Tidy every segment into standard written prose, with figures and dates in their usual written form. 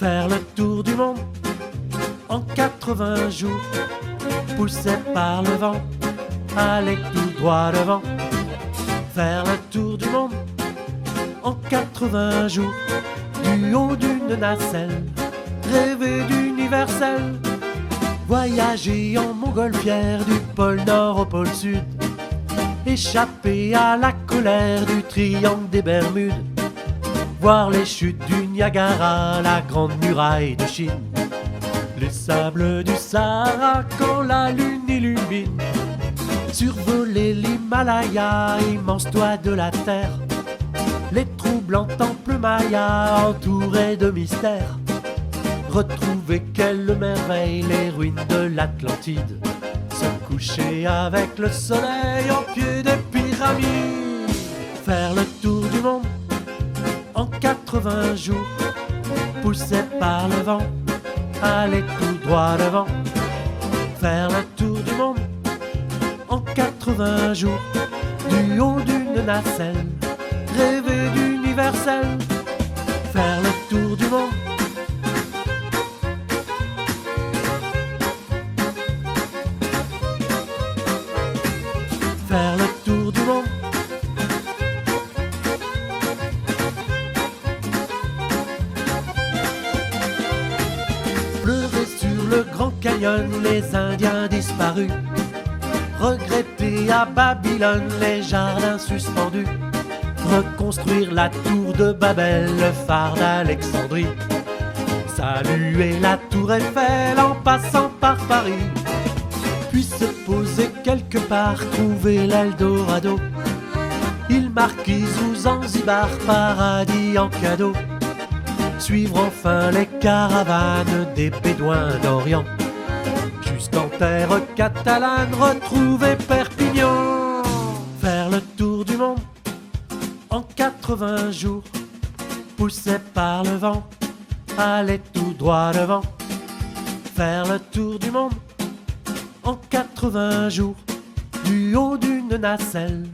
Faire le tour du monde en 80 jours, poussé par le vent, aller tout droit devant. Faire le tour du monde en 80 jours, du haut d'une nacelle, rêver d'universel. Voyager en montgolfière du pôle Nord au pôle Sud, échapper à la colère du triangle des Bermudes, voir les chutes du Niagara, la grande muraille de Chine, les sables du Sahara quand la lune illumine, survoler l'Himalaya, immense toit de la terre, les troublants temples mayas entourés de mystères, retrouver quelle merveille les ruines de l'Atlantide, se coucher avec le soleil au pied des pyramides. Faire le tour du monde en 80 jours, poussé par le vent, aller tout droit devant. Faire le tour du monde en 80 jours, du haut d'une nacelle, rêver d'universel. Faire le tour du monde faire le tour du monde. Pleurer sur le Grand Canyon les Indiens disparus, regretter à Babylone les jardins suspendus, reconstruire la tour de Babel, le phare d'Alexandrie, saluer la tour Eiffel en passant par Paris, puis se poser quelque part, trouver l'Eldorado, île Marquise ou Zanzibar, paradis en cadeau, suivre enfin les caravanes des Bédouins d'Orient, jusqu'en terre catalane, retrouver Perpignan. Faire le tour du monde en 80 jours, poussé par le vent, aller tout droit devant. Faire le tour du monde en 80 jours, du haut d'une nacelle,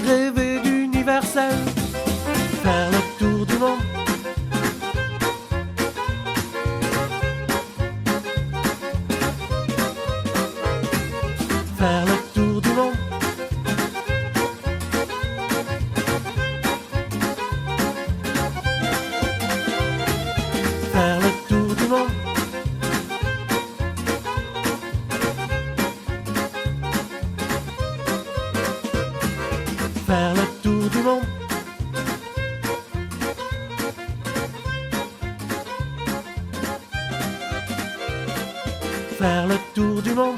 rêver d'universel. Faire le tour du monde faire le tour du monde faire le tour du monde faire le tour du monde faire le tour du monde.